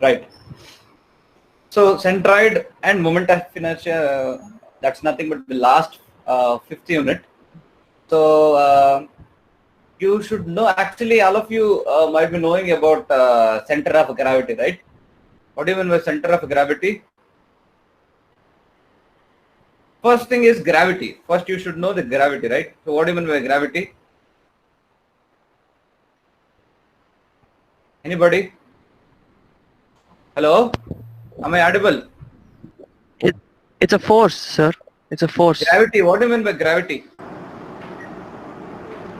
Right. So centroid and moment of inertia, that's nothing but the last fifth unit. So you should know, actually all of you might be knowing about center of gravity, right? What do you mean by center of gravity? First thing is gravity. First you should know the gravity, right? So what do you mean by gravity? Anybody? Hello? Am I audible? It's a force, sir. It's a force. Gravity, what do you mean by gravity?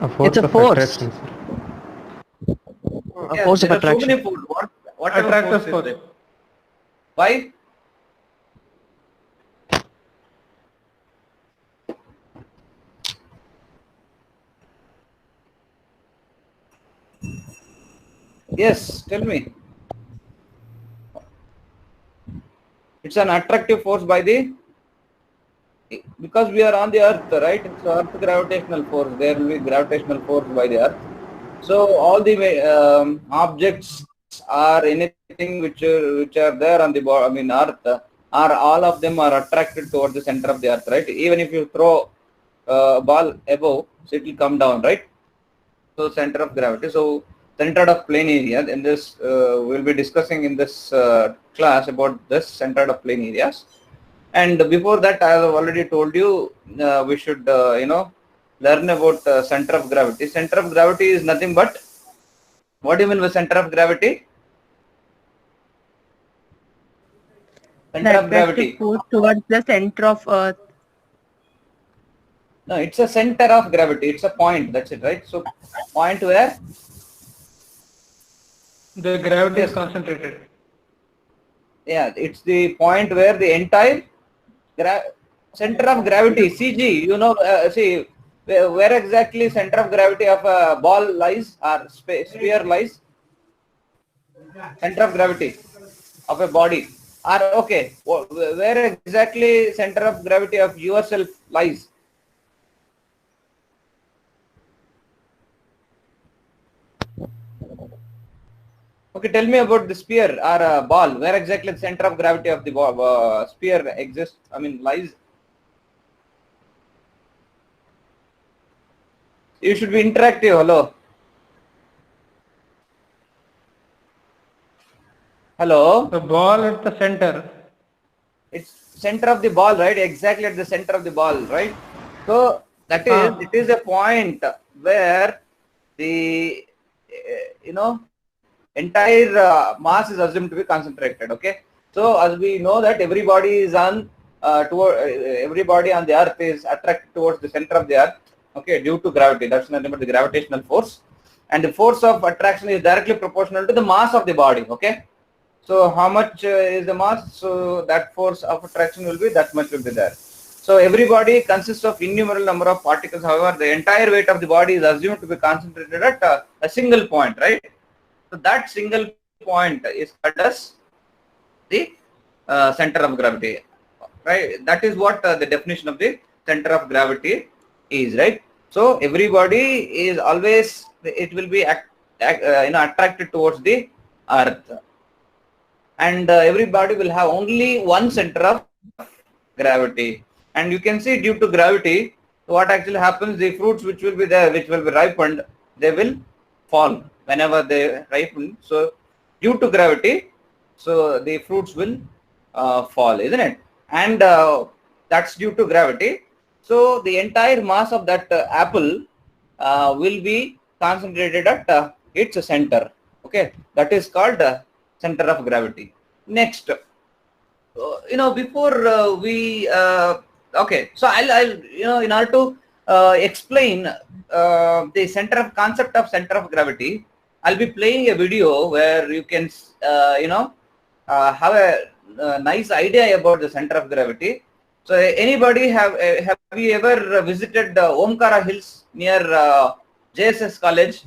A force It's a of force. attraction, sir. A Yes, force of there are so attraction. many forces. Whatever Attractive force is force. there. Why? Yes, tell me. It's an attractive force by the, because we are on the earth, right? So earth gravitational force, there will be gravitational force by the earth. So all the objects or anything which are there on the earth, are all of them are attracted towards the center of the earth, right? Even if you throw a ball above, so it will come down, right? So center of gravity. So centered of plane area. In this, we'll be discussing in this class about this centered of plane areas. And before that, I have already told you we should learn about center of gravity. Center of gravity is nothing but, what do you mean by center of gravity? Center of gravity. Force towards the center of Earth. No, it's a center of gravity. It's a point. That's it, right? So point where The gravity is concentrated. Yeah, it's the point where the entire center of gravity, CG, you know, see, where exactly center of gravity of a ball lies or sphere lies? Center of gravity of a body. Or okay, where exactly center of gravity of yourself lies? Okay, tell me about the sphere or a ball. Where exactly the center of gravity of the sphere exists? Lies. You should be interactive. Hello. Hello. The ball at the center. It's center of the ball, right? Exactly at the center of the ball, right? So that is, it is a point where the entire mass is assumed to be concentrated. Okay, so as we know that everybody is on everybody on the earth is attracted towards the center of the earth, okay, due to gravity. That's nothing but the gravitational force, and the force of attraction is directly proportional to the mass of the body. Okay, so how much is the mass, so that force of attraction will be that much will be there. So everybody consists of innumerable number of particles. However, the entire weight of the body is assumed to be concentrated at a single point, right? So that single point is called as the center of gravity, right? That is what the definition of the center of gravity is, right? So everybody is always, it will be attracted towards the earth, and everybody will have only one center of gravity. And you can see, due to gravity, what actually happens, the fruits which will be there, which will be ripened, they will fall whenever they ripen. So due to gravity, so the fruits will fall, isn't it? And that's due to gravity. So the entire mass of that apple will be concentrated at its center. Okay, that is called center of gravity. Next, before we okay, so I'll in order to explain the concept of center of gravity, I'll be playing a video where you can have a nice idea about the center of gravity. So anybody have you ever visited Omkara Hills near JSS College?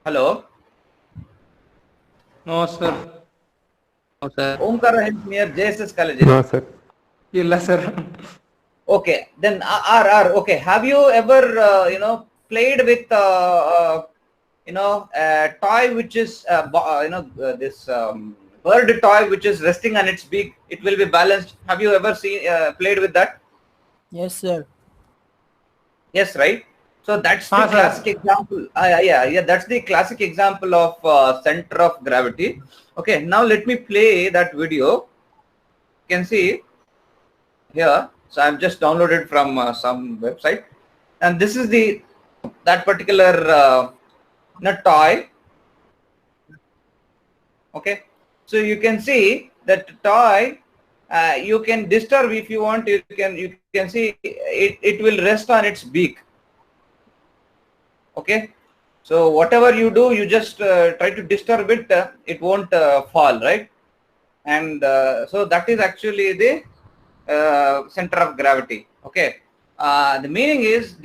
Hello. No, sir. No, sir. Omkara Hills near JSS College. No, sir. Illa, sir. Okay, then okay. Have you ever played with a toy which is this bird toy which is resting on its beak, it will be balanced. Have you ever seen played with that? Yes, sir. Yes, right. So that's the Sir. classic example. Yeah, that's the classic example of center of gravity. Okay, now let me play that video. You can see here. So I've just downloaded from some website, and this is that particular toy. Okay, so you can see that toy. You can disturb if you want. You can see it will rest on its beak. Okay, so whatever you do, you just try to disturb it. It won't fall, right? And so that is actually the center of gravity. Okay, the meaning is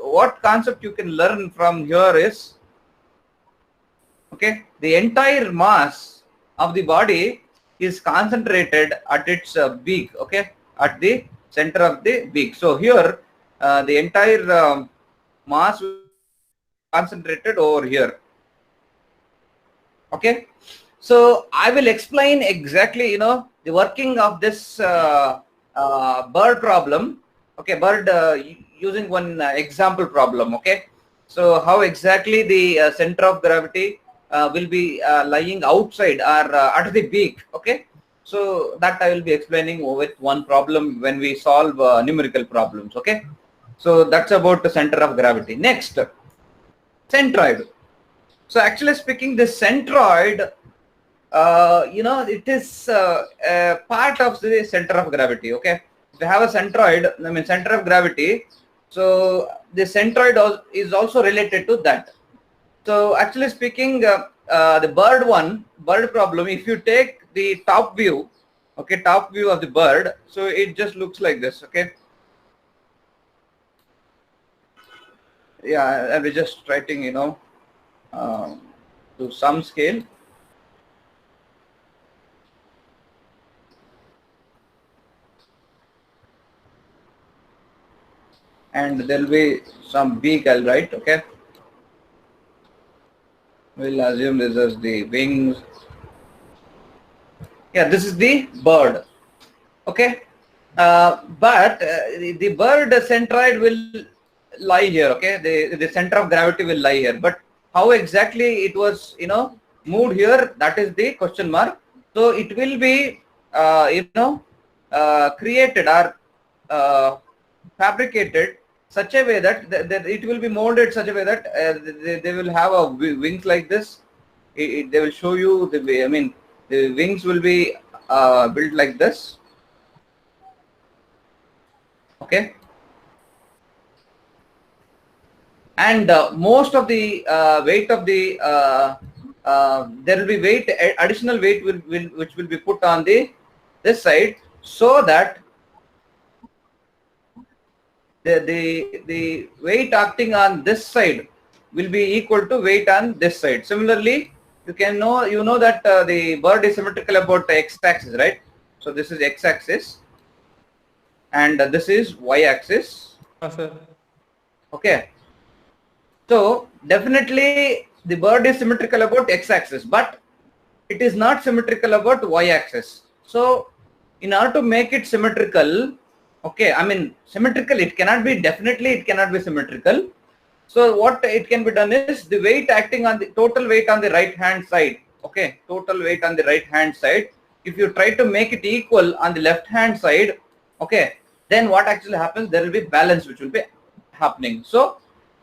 what concept you can learn from here is, okay, the entire mass of the body is concentrated at its beak, okay, at the center of the beak. So here the entire mass will be concentrated over here. Okay, so I will explain exactly the working of this bird problem. Okay, bird using one example problem. Okay, so how exactly the center of gravity will be lying outside or at the beak. Okay, so that I will be explaining with one problem when we solve numerical problems. Okay, so that's about the center of gravity. Next, centroid. So actually speaking, the centroid, it is a part of the center of gravity. Okay, if you have a centroid, I mean center of gravity, so the centroid is also related to that. So actually speaking, the bird problem, if you take the top view, okay, top view of the bird, so it just looks like this. Okay, yeah, I was just writing, to some scale. And there will be some beak, I'll write. Okay, we'll assume this is the wings. Yeah, this is the bird. Okay, but the bird centroid will lie here. Okay, the center of gravity will lie here, but how exactly it was moved here, that is the question mark. So it will be created or fabricated such a way that it will be molded such a way that they will have a wings like this. They will show you the way. I mean, the wings will be built like this. Okay, and most of the weight of the there will be additional weight which will be put on this side, so that the weight acting on this side will be equal to weight on this side. Similarly, you know that the bird is symmetrical about the x-axis, right? So this is x-axis, and this is y-axis. Yes, sir. Okay, so definitely the bird is symmetrical about x-axis, but it is not symmetrical about y-axis. So in order to make it symmetrical, okay, I mean symmetrical, it cannot be symmetrical. So what it can be done is the weight acting on the total weight on the right hand side. Okay, total weight on the right hand side, if you try to make it equal on the left hand side, okay, then what actually happens, there will be balance which will be happening. So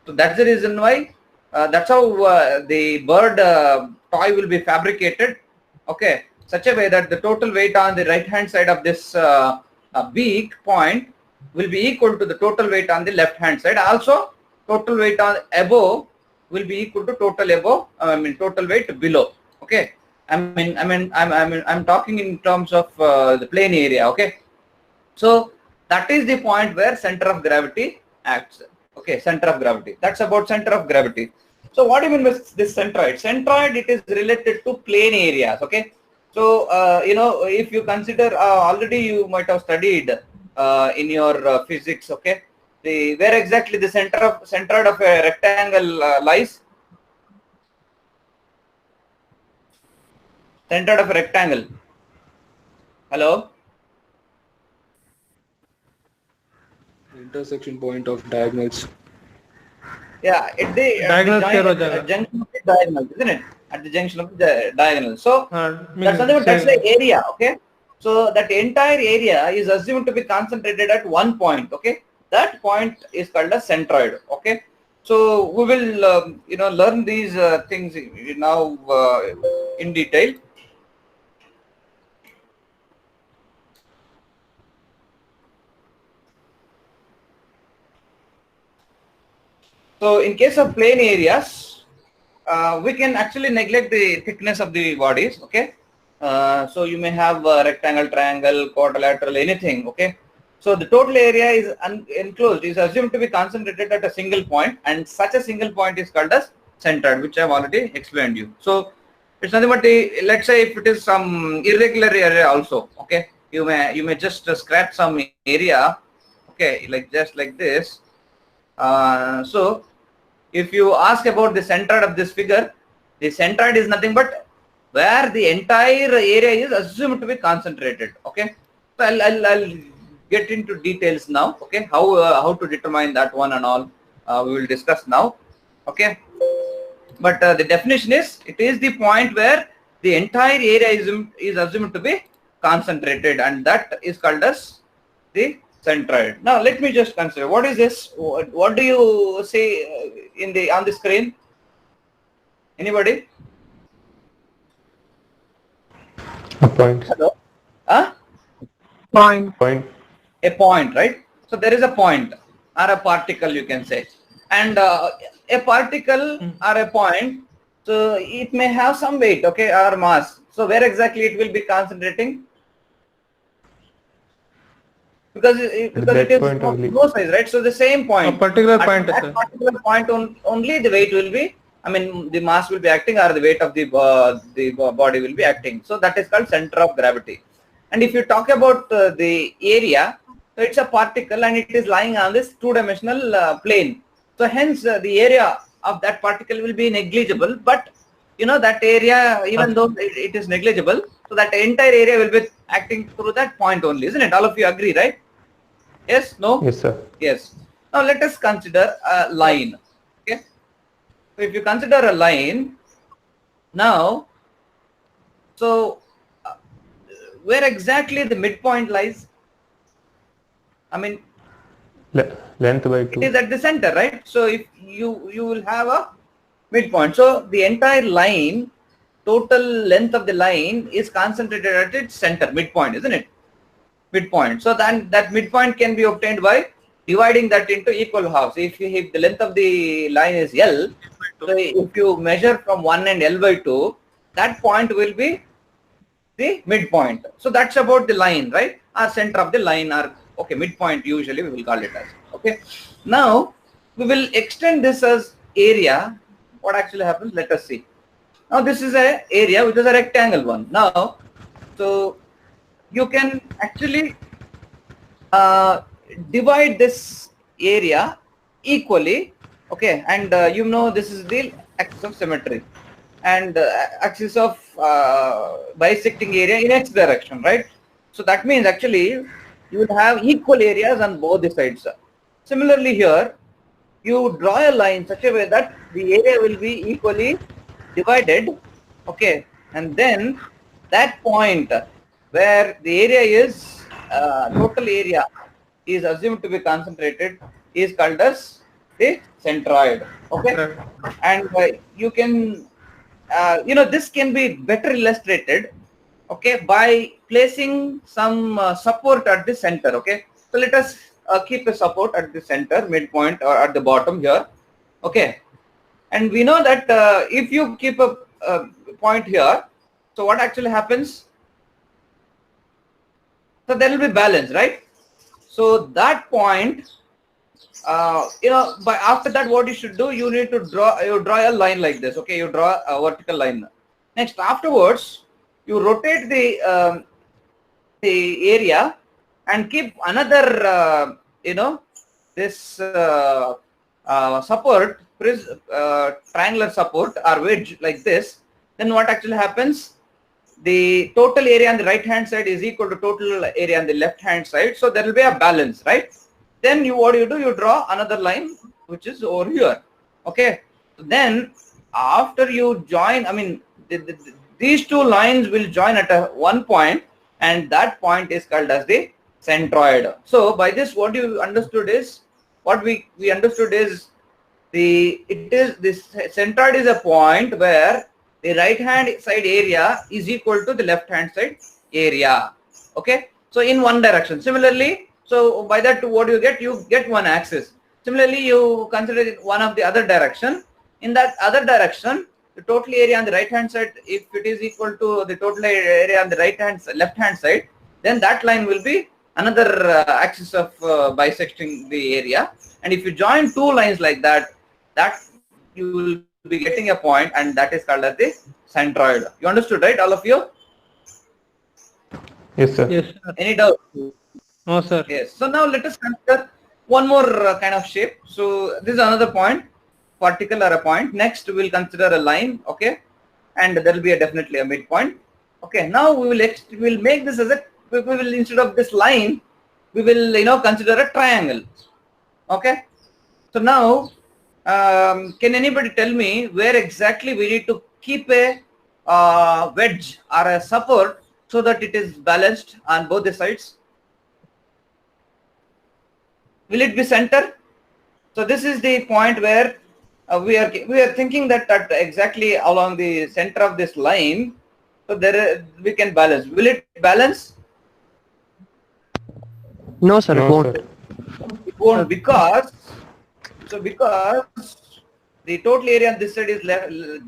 that's the reason why that's how the bird toy will be fabricated. Okay, such a way that the total weight on the right hand side of this beak point will be equal to the total weight on the left hand side. Also, total weight on above will be equal to total weight below. Okay, I'm talking in terms of the plane area. Okay, so that is the point where center of gravity acts. Okay, center of gravity. That's about center of gravity. So what do you mean with this centroid? Centroid, it is related to plane areas. Okay, so if you consider already you might have studied in your physics. Okay, where exactly the centroid of a rectangle lies? Centroid of a rectangle. Hello? Intersection point of diagonals. Yeah, at the Diagonal share ho jayega. junction of the diagonal, isn't it? At the junction of the diagonal. So that's means that's the area, okay? So that entire area is assumed to be concentrated at one point, okay? That point is called a centroid, okay? So we will, learn these things now in detail. So in case of plane areas, we can actually neglect the thickness of the bodies, okay? So you may have rectangle, triangle, quadrilateral, anything, okay? So the total area is enclosed is assumed to be concentrated at a single point, and such a single point is called as centroid, which I have already explained you. So it's nothing but let's say if it is some irregular area also, okay? You may just scratch some area, okay, like just like this. So if you ask about the centroid of this figure, the centroid is nothing but where the entire area is assumed to be concentrated, okay? So I'll get into details now, okay? How to determine that one and all we will discuss now, okay? But the definition is, it is the point where the entire area is assumed to be concentrated, and that is called as the centroid. Now let me just consider, what is this? What do you say on the screen? Anybody? A point. Hello? Huh? Point. A point, right? So there is a point or a particle, you can say, and a particle or a point, so it may have some weight, okay, or mass. So where exactly it will be concentrating? Because it is no size, right? So the same point, a particular point, at that particular point only the weight will be, I mean the mass will be acting, or the weight of the body will be acting. So that is called center of gravity. And if you talk about the area, so it's a particle and it is lying on this two-dimensional plane. So hence the area of that particle will be negligible, but that area, even though it is negligible, so that entire area will be acting through that point only, isn't it? All of you agree, right? Yes? No? Yes, sir. Yes. Now let us consider a line. Okay. So if you consider a line, now, so where exactly the midpoint lies? I mean, length by 2. it is at the center, right? So if you will have a midpoint. So the entire line, total length of the line is concentrated at its center, midpoint, isn't it? Midpoint. So then that midpoint can be obtained by dividing that into equal halves. If the length of the line is L, so if you measure from 1 and L by 2, that point will be the midpoint. So that's about the line, right? Or center of the line, or okay, midpoint usually we will call it as. Okay. Now we will extend this as area. What actually happens? Let us see. Now this is a area which is a rectangle one. Now, so you can actually divide this area equally, okay, and this is the axis of symmetry and axis of bisecting area in x direction, right? So that means actually you will have equal areas on both the sides. Similarly here, you draw a line such a way that the area will be equally divided, okay, and then that point where the area is total area is assumed to be concentrated is called as the centroid, okay. And you can this can be better illustrated, okay, by placing some support at the center, okay. So let us keep a support at the center, midpoint, or at the bottom here, okay. And we know that if you keep a point here, so what actually happens? So there will be balance, right? So that point, but after that, what you should do, you need to draw a line like this, okay? You draw a vertical line. Next, afterwards, you rotate the area and keep another, this support, triangular support or wedge like this, then what actually happens? The total area on the right hand side is equal to total area on the left hand side. So there will be a balance, right? Then what do? You draw another line which is over here. Okay. Then after you join, I mean, these two lines will join at one point, and that point is called as the centroid. So by this, what you understood is, what we understood is this centroid is a point where the right hand side area is equal to the left hand side area. Okay, so in one direction. Similarly, so by that, what you get one axis. Similarly, you consider it one of the other direction. In that other direction, the total area on the right hand side, if it is equal to the total area on the left hand side, then that line will be another axis of bisecting the area. And if you join two lines like that, you will be getting a point, and that is called as the centroid. You understood, right, all of you? Yes, sir. Yes, sir. Any doubt? No, sir. Yes. So now let us consider one more kind of shape. So this is another point, vertical or a point. Next we will consider a line, okay, and there will be definitely a midpoint. Okay. Now we will make this as we will, instead of this line, we will consider a triangle. Okay. So now, can anybody tell me where exactly we need to keep a wedge or a support so that it is balanced on both the sides? Will it be center? So this is the point where we are thinking that exactly along the center of this line, so we can balance. Will it balance? No, sir, it No, won't. sir. It won't, because the total area on this side is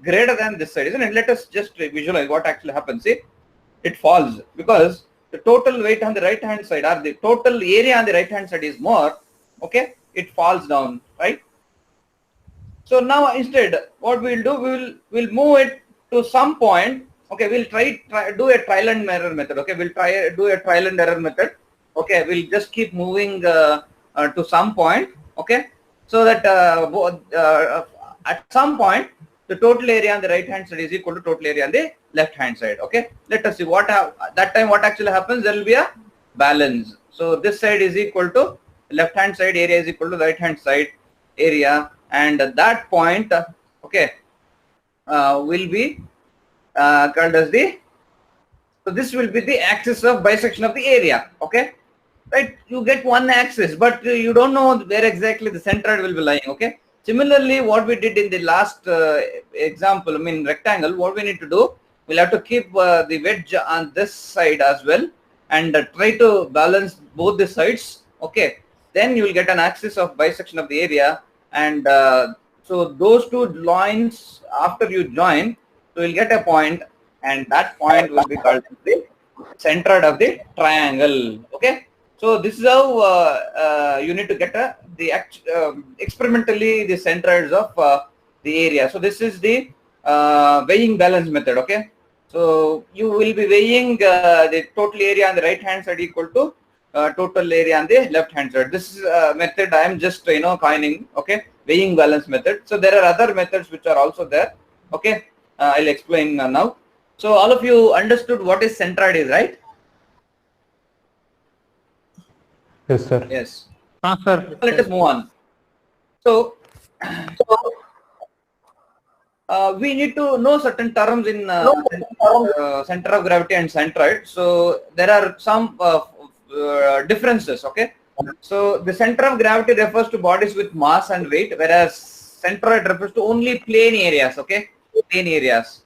greater than this side, isn't it? Let us just visualize what actually happens. See, it falls because the total weight on the right hand side, or the total area on the right hand side, is more. Okay, it falls down, right? So now instead, what we'll do, we'll move it to some point. Okay, we'll try do a trial and error method. Okay, we'll do a trial and error method. Okay, we'll just keep moving to some point. Okay, so that at some point the total area on the right hand side is equal to total area on the left hand side. Okay, let us see that time what actually happens. There will be a balance. So this side is equal to left hand side area is equal to right hand side area, and that point will be called as so this will be the axis of bisection of the area. Okay, right? You get one axis, but you don't know where exactly the centroid will be lying. Okay, similarly, what we did in the last example, I mean rectangle, what we need to do, we'll have to keep the wedge on this side as well, and try to balance both the sides. Okay, then you will get an axis of bisection of the area, and so those two lines, after you join, so you'll get a point, and that point will be called the centroid of the triangle. Okay, so this is how you need to get experimentally the centroids of the area. So this is the weighing balance method. Okay, so you will be weighing the total area on the right hand side equal to total area on the left hand side. This is a method I am just coining. Okay, weighing balance method. So there are other methods which are also there. Okay, I'll explain now. So all of you understood what is centroid is, right? Yes, sir. Yes. Sir. Let us move on. So we need to know certain terms in center of gravity and centroid. So there are some differences. Okay, so the center of gravity refers to bodies with mass and weight, whereas centroid refers to only plane areas. Okay, plane areas.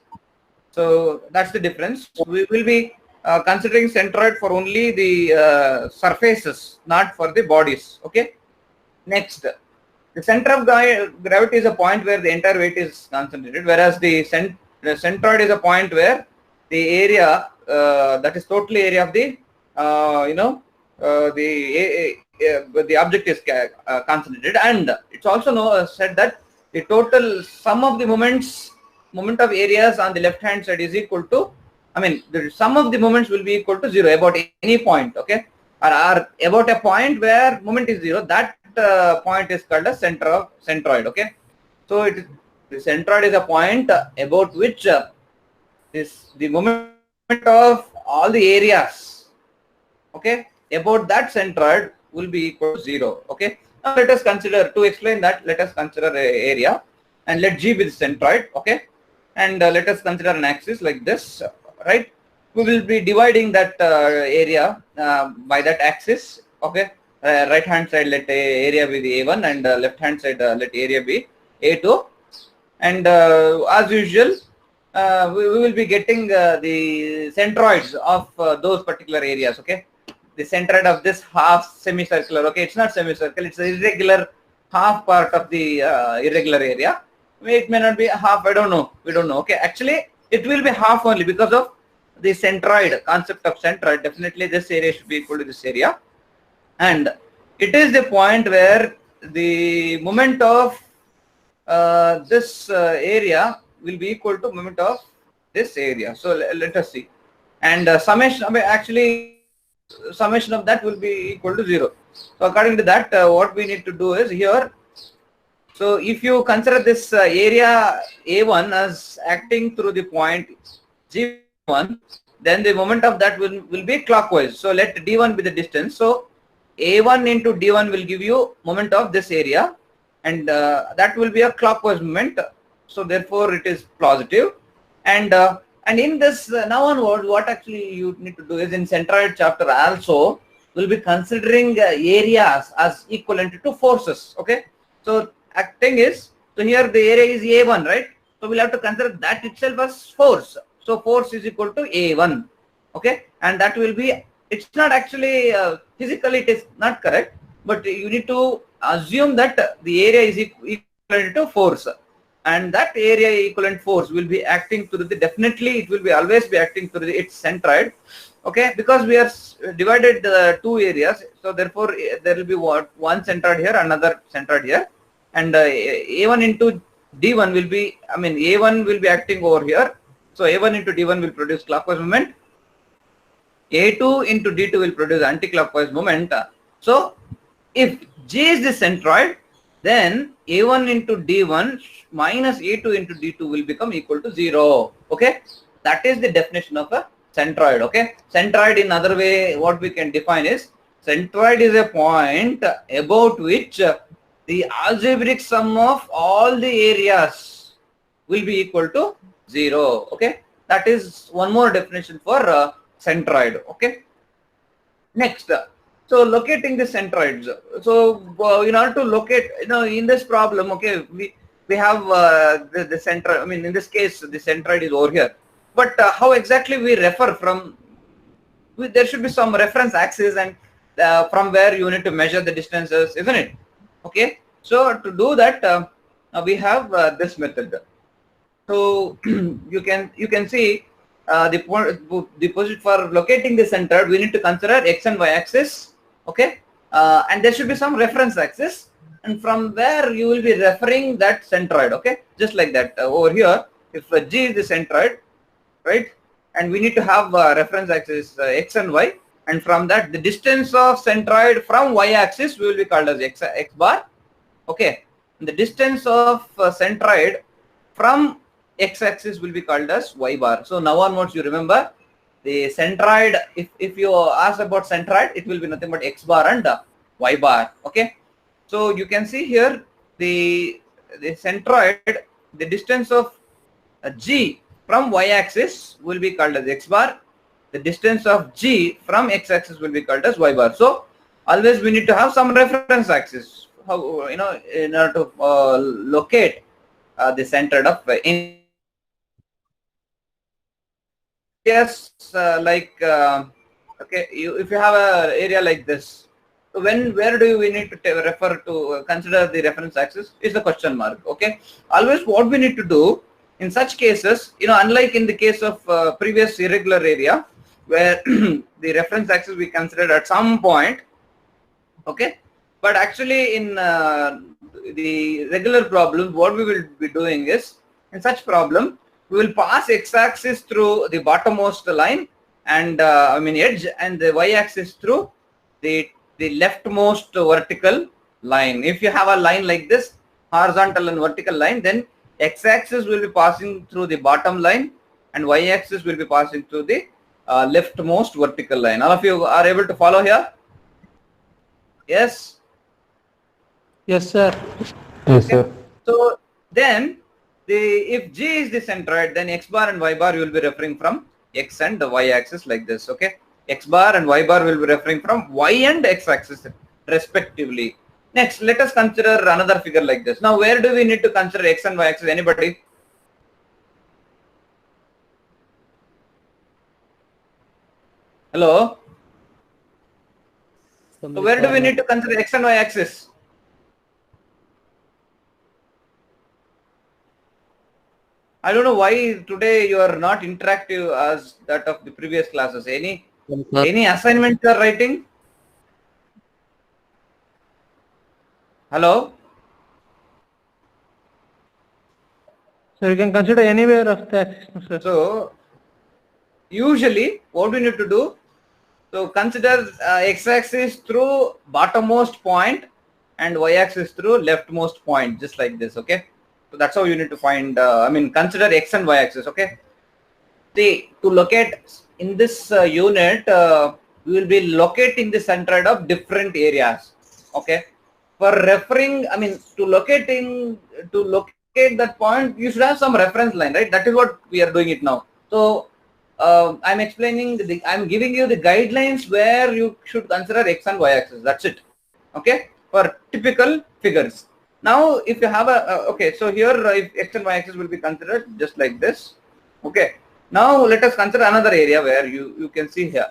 So that's the difference. We will be considering centroid for only the surfaces, not for the bodies. Okay, next, the center of gravity is a point where the entire weight is concentrated, whereas the centroid is a point where the area, that is total area of the the object is concentrated, and it's also said that the total sum of the moment of areas on the left hand side is equal to, I mean, the sum of the moments will be equal to 0 about any point. Okay, or about a point where moment is 0, that point is called as center of centroid. Okay, so the centroid is a point about which is the moment of all the areas, okay, about that centroid will be equal to 0. Okay, now let us consider, to explain that, let us consider a area and let G be the centroid. Okay, and let us consider an axis like this, right? We will be dividing that area by that axis. Okay, right hand side let area be the A1 and left hand side let area be A2, and as usual we will be getting the centroids of those particular areas. Okay, the centroid of this half semicircular, okay, it's not semicircle, it's an irregular half part of the irregular area. It may not be half, I don't know, we don't know. Okay, actually it will be half only because of the centroid, concept of centroid. Definitely this area should be equal to this area, and it is the point where the moment of this area will be equal to moment of this area. So let us see, and summation, I mean, actually summation of that will be equal to 0. So according to that, what we need to do is here, so if you consider this area A1 as acting through the point G1, then the moment of that will be clockwise. So let D1 be the distance. So A1 into D1 will give you moment of this area, and that will be a clockwise moment. So therefore it is positive. And in this now onward, what actually you need to do is, in centroid chapter also we'll be considering areas as equivalent to forces. Okay, so acting is, so here the area is A1, right? So we'll have to consider that itself as force. So force is equal to A1. Okay, and that will be, it's not actually physically it is not correct, but you need to assume that the area is equivalent to force, and that area equivalent force will be acting through the, definitely it will be always be acting through its centroid. Okay, because we are divided two areas, so therefore there will be one centroid here, another centroid here, and A1 into D1 will be, I mean A1 will be acting over here, so A1 into D1 will produce clockwise moment, A2 into D2 will produce anti-clockwise moment. So if G is the centroid, then A1 into D1 minus A2 into D2 will become equal to 0. Okay, that is the definition of a centroid. Okay, centroid in other way, what we can define is, centroid is a point about which the algebraic sum of all the areas will be equal to 0. Okay, that is one more definition for centroid. Okay, next, so locating the centroids. So in order to locate, in this problem, okay, we have the centroid, I mean in this case the centroid is over here, but how exactly we refer from, there should be some reference axis, and from where you need to measure the distances, isn't it? Okay, so to do that we have this method. So you can see the position for locating the centroid, we need to consider x and y axis. Okay, and there should be some reference axis, and from where you will be referring that centroid. Okay, just like that over here, if G is the centroid, right, and we need to have reference axis x and y, and from that the distance of centroid from y axis will be called as x bar. Okay, and the distance of centroid from x axis will be called as y bar. So now onwards you remember the centroid, if you ask about centroid, it will be nothing but x bar and y bar. Okay, so you can see here the centroid, the distance of G from y axis will be called as x bar, the distance of G from x axis will be called as y bar. So always we need to have some reference axis, how, in order to locate the centroid of yes, like okay, if you have an area like this, so where do we need to refer to, consider the reference axis is the question mark. Okay, always what we need to do in such cases, unlike in the case of previous irregular area where the reference axis we considered at some point. Okay, but actually in the regular problems, what we will be doing is, in such problem we will pass x-axis through the bottommost line and edge, and the y-axis through the leftmost vertical line. If you have a line like this, horizontal and vertical line, then x-axis will be passing through the bottom line and y-axis will be passing through the leftmost vertical line. All of you are able to follow here? Yes? Yes, sir. Yes, sir. So then, if G is the centroid, then x bar and y bar will be referring from x and the y axis like this. Okay, x bar and y bar will be referring from y and x axis respectively. Next, let us consider another figure like this. Now, where do we need to consider x and y axis? Anybody? Hello? So where do we need to consider x and y axis? I don't know why today you are not interactive as that of the previous classes. Any assignment you are writing? Hello? So you can consider anywhere of the axis, sir. So usually what we need to do, so consider x-axis through bottommost point and y-axis through leftmost point, just like this. Okay, so that's how you need to find, consider x and y-axis. Okay, see, to locate in this unit, we will be locating the centroid of different areas. Okay, for referring, to locate that point, you should have some reference line, right? That is what we are doing it now. So I'm explaining, I'm giving you the guidelines where you should consider x and y axis. That's it. Okay, for typical figures. Now, if you have a, okay, so here if x and y axis will be considered just like this. Okay, now let us consider another area where you can see here.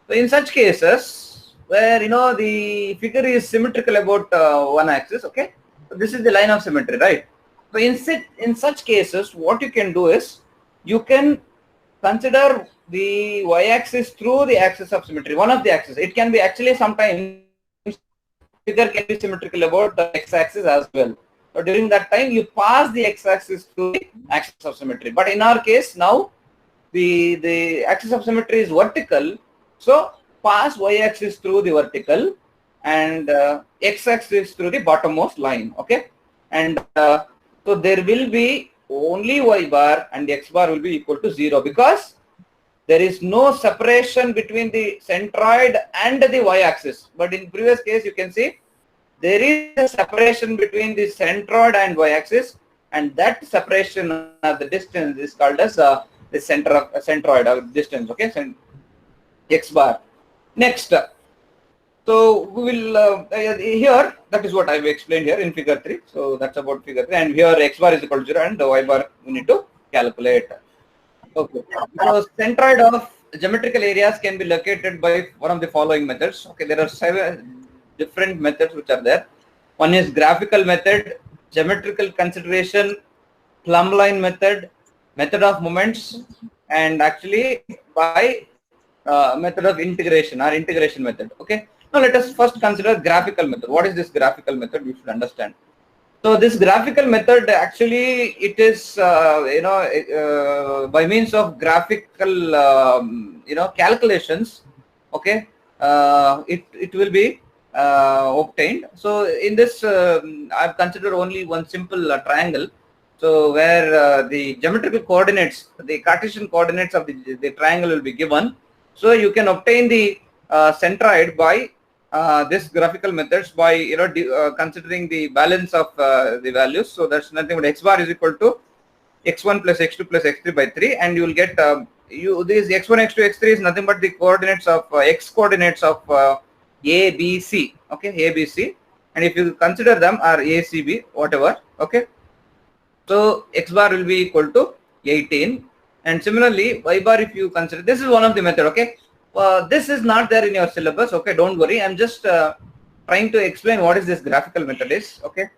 So in such cases where, the figure is symmetrical about one axis. Okay, so this is the line of symmetry, right? So in such cases, what you can do is you can consider the y-axis through the axis of symmetry, one of the axes. It can be actually sometimes figure can be symmetrical about the x-axis as well. So during that time, you pass the x-axis through the axis of symmetry. But in our case now, the axis of symmetry is vertical, so pass y-axis through the vertical and x-axis through the bottommost line. Okay, and so there will be only y bar and x bar will be equal to 0 because there is no separation between the centroid and the y-axis. But in previous case, you can see there is a separation between the centroid and y-axis, and that separation of the distance is called as the center of centroid or distance. Okay, x bar. Next, so we will here, that is what I have explained here in figure 3. So that's about figure 3, and here x bar is equal to 0 and the y bar we need to calculate. Okay, so centroid of geometrical areas can be located by one of the following methods. Okay, there are 7 different methods which are there. One is graphical method, geometrical consideration, plumb line method, method of moments, and actually by method of integration or integration method. Okay, now let us first consider graphical method. What is this graphical method? You should understand. So this graphical method actually it is by means of graphical calculations. Okay, it will be obtained. So in this I've considered only one simple triangle. So where the geometrical coordinates, the Cartesian coordinates of the triangle will be given. So you can obtain the centroid by this graphical methods by considering the balance of the values. So that's nothing but x bar is equal to x1 plus x2 plus x3 by 3, and you will get this x1, x2, x3 is nothing but the coordinates of x coordinates of a, b, c. Okay, a, b, c, and if you consider them are a, c, b, whatever. Okay, so x bar will be equal to 18, and similarly y bar, if you consider, this is one of the method. Okay, this is not there in your syllabus. Okay, don't worry, I'm just trying to explain what is this graphical method is. Okay,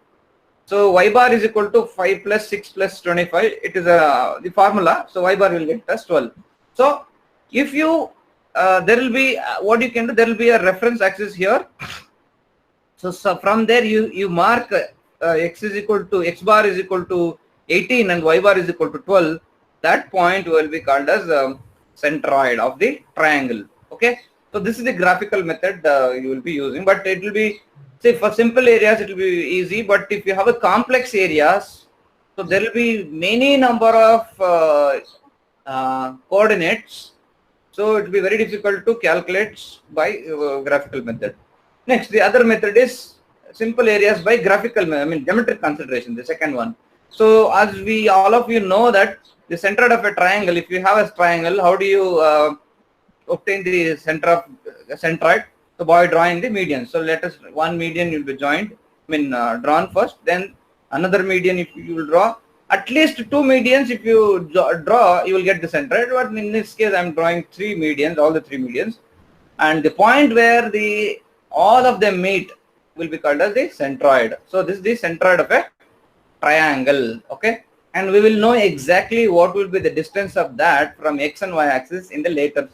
so y bar is equal to 5 plus 6 plus 25. It is the formula, so y bar will get as 12. So if you there will be what you can do, there will be a reference axis here. So from there you mark x bar is equal to 18 and y bar is equal to 12. That point will be called as centroid of the triangle. Okay, so this is the graphical method you will be using, but it will be See, for simple areas, it will be easy, but if you have a complex areas, so there will be many number of coordinates. So it will be very difficult to calculate by graphical method. Next, the other method is simple areas by graphical method, I mean geometric consideration, the second one. So as we all of you know that the centroid of a triangle, if you have a triangle, how do you obtain the center of centroid? So by drawing the median. So let us, one median will be joined, drawn first, then another median if you will draw. At least two medians if you draw, you will get the centroid. But in this case, I am drawing three medians, all the three medians. And the point where all of them meet will be called as the centroid. So this is the centroid of a triangle, okay? And we will know exactly what will be the distance of that from x and y axis in the later.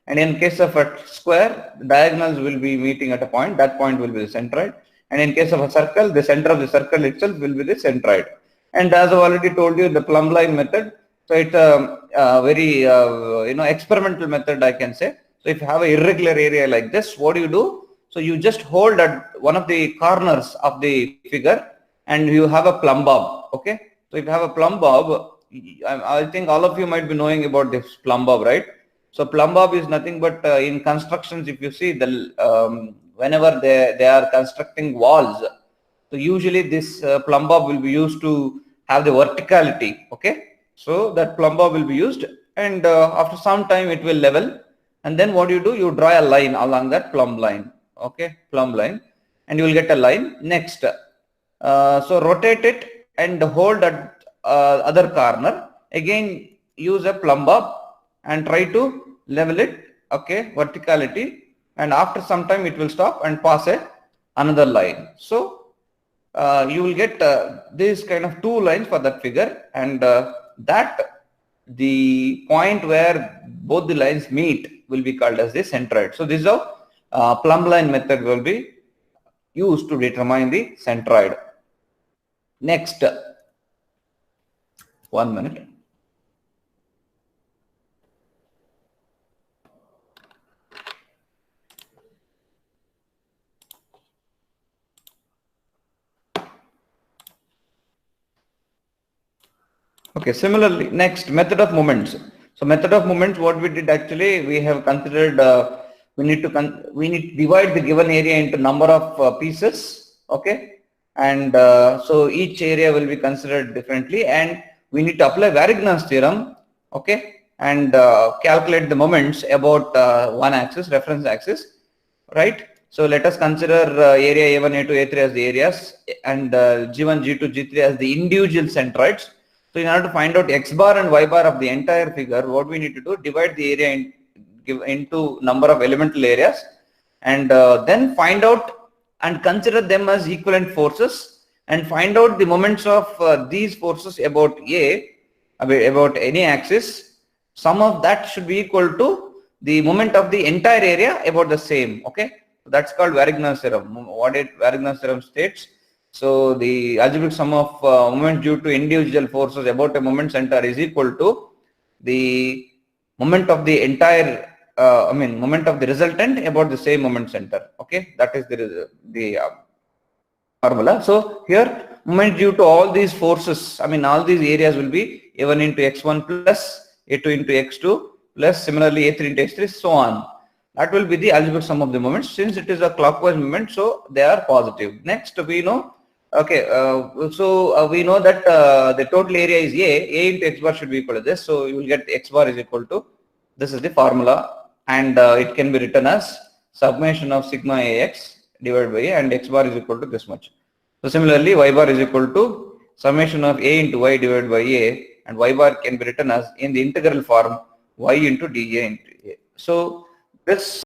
And in case of a square, the diagonals will be meeting at a point. That point will be the centroid. And in case of a circle, the center of the circle itself will be the centroid. And as I've already told you, the Plumb line method. So it's a very experimental method, I can say. So if you have an irregular area like this, what do? So you just hold at one of the corners of the figure, and you have a plumb bob. Okay. So if you have a plumb bob, I think all of you might be knowing about this plumb bob, right? So plumb bob is nothing but in constructions, if you see the whenever they are constructing walls, so usually this plumb bob will be used to have the verticality. Okay. So that plumb bob will be used, and after some time it will level, and then what you do, you draw a line along that plumb line. Okay, plumb line, and you will get a line. Next, so rotate it and hold at other corner. Again, use a plumb bob and try to level it. Okay, verticality, and after some time it will stop and pass another line. So you will get this kind of two lines for that figure, and that the point where both the lines meet will be called as the centroid. So this is how plumb line method will be used to determine the centroid. Next, 1 minute. Okay, similarly, next, method of moments. So method of moments, what we did actually, we have considered we need to divide the given area into number of pieces. Okay, and so each area will be considered differently, and we need to apply Varignon's theorem. Okay, and calculate the moments about one axis, reference axis, right? So let us consider area A1, A2, A3 as the areas, and G1, G2, G3 as the individual centroids. So in order to find out x bar and y bar of the entire figure, what we need to do, divide the area into number of elemental areas, and then find out and consider them as equivalent forces, and find out the moments of these forces about about any axis. Sum of that should be equal to the moment of the entire area about the same. Okay, so that's called Varignon's theorem. What Varignon's theorem states. So the algebraic sum of moment due to individual forces about a moment center is equal to the moment of the entire, moment of the resultant about the same moment center. Okay, that is the formula. So here, moment due to all these forces, all these areas will be A1 into x1 plus A2 into x2 plus similarly A3 into x3, so on. That will be the algebraic sum of the moments. Since it is a clockwise movement, so they are positive. Next, we know. Okay, we know that the total area is A into x bar should be equal to this. So you will get x bar is equal to, this is the formula, and it can be written as summation of sigma Ax divided by A, and x bar is equal to this much. So similarly, y bar is equal to summation of A into y divided by A, and y bar can be written as in the integral form y into dA into A. So this